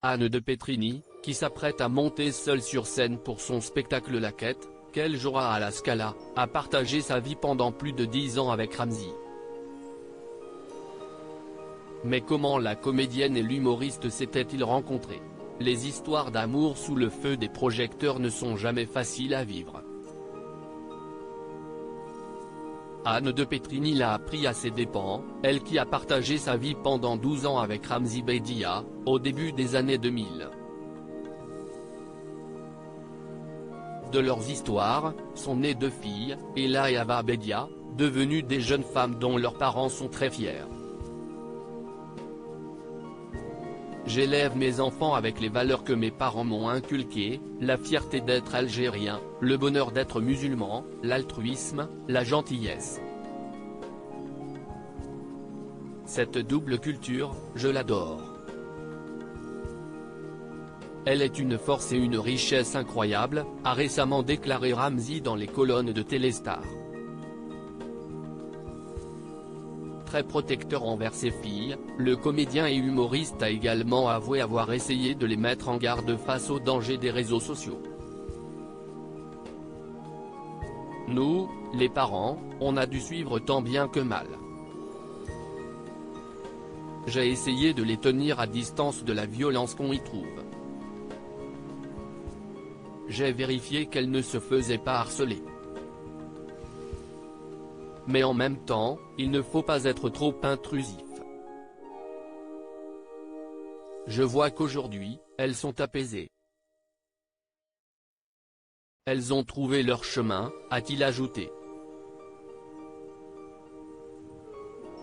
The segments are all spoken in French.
Anne de Petrini, qui s'apprête à monter seule sur scène pour son spectacle La Quête, qu'elle jouera à la Scala, a partagé sa vie pendant plus de 10 ans avec Ramzy. Mais comment la comédienne et l'humoriste s'étaient-ils rencontrés? Les histoires d'amour sous le feu des projecteurs ne sont jamais faciles à vivre. Anne de Petrini l'a appris à ses dépens, elle qui a partagé sa vie pendant 12 ans avec Ramzy Bedia, au début des années 2000. De leurs histoires, sont nées 2 filles, Ella et Ava Bedia, devenues des jeunes femmes dont leurs parents sont très fiers. J'élève mes enfants avec les valeurs que mes parents m'ont inculquées, la fierté d'être algérien, le bonheur d'être musulman, l'altruisme, la gentillesse. Cette double culture, je l'adore. Elle est une force et une richesse incroyables, a récemment déclaré Ramzy dans les colonnes de Téléstar. Très protecteur envers ses filles, le comédien et humoriste a également avoué avoir essayé de les mettre en garde face aux dangers des réseaux sociaux. Nous, les parents, on a dû suivre tant bien que mal. J'ai essayé de les tenir à distance de la violence qu'on y trouve. J'ai vérifié qu'elles ne se faisaient pas harceler. Mais en même temps, il ne faut pas être trop intrusif. Je vois qu'aujourd'hui, elles sont apaisées. Elles ont trouvé leur chemin, a-t-il ajouté.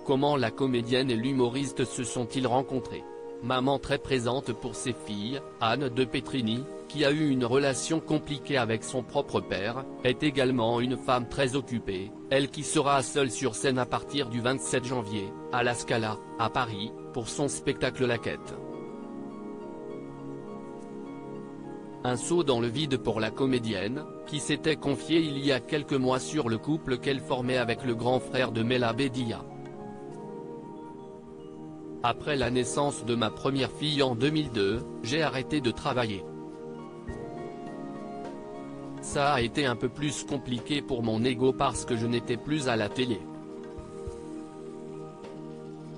Comment la comédienne et l'humoriste se sont-ils rencontrés? Maman très présente pour ses filles, Anne de Petrini, qui a eu une relation compliquée avec son propre père, est également une femme très occupée, elle qui sera seule sur scène à partir du 27 janvier, à la Scala, à Paris, pour son spectacle La Quête. Un saut dans le vide pour la comédienne, qui s'était confiée il y a quelques mois sur le couple qu'elle formait avec le grand frère de Mela Bedia. Après la naissance de ma première fille en 2002, j'ai arrêté de travailler. Ça a été un peu plus compliqué pour mon ego parce que je n'étais plus à la télé.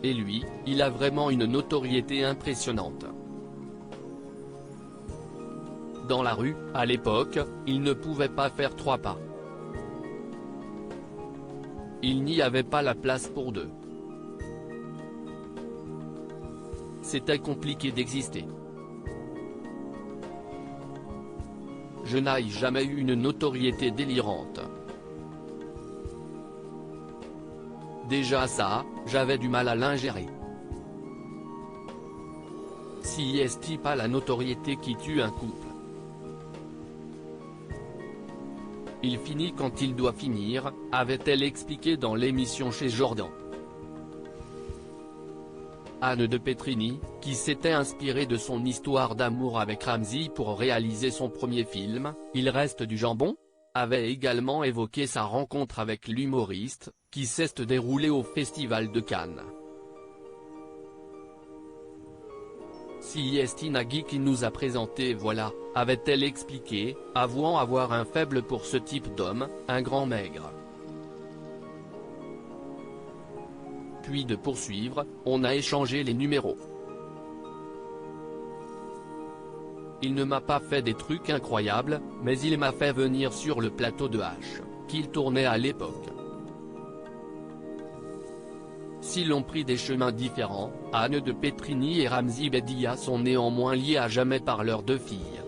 Et lui, il a vraiment une notoriété impressionnante. Dans la rue, à l'époque, il ne pouvait pas faire 3 pas. Il n'y avait pas la place pour 2. C'était compliqué d'exister. Je n'ai jamais eu une notoriété délirante. Déjà ça, j'avais du mal à l'ingérer. Si est-il pas la notoriété qui tue un couple? Il finit quand il doit finir, avait-elle expliqué dans l'émission chez Jordan. Anne de Petrini, qui s'était inspirée de son histoire d'amour avec Ramzy pour réaliser son premier film, Il reste du jambon, avait également évoqué sa rencontre avec l'humoriste, qui s'est déroulée au Festival de Cannes. Si Nagui qui nous a présenté voilà, avait-elle expliqué, avouant avoir un faible pour ce type d'homme, un grand maigre. Puis de poursuivre, on a échangé les numéros. Il ne m'a pas fait des trucs incroyables, mais il m'a fait venir sur le plateau de H, qu'il tournait à l'époque. S'ils ont pris des chemins différents, Anne de Petrini et Ramzy Bedia sont néanmoins liés à jamais par leurs 2 filles.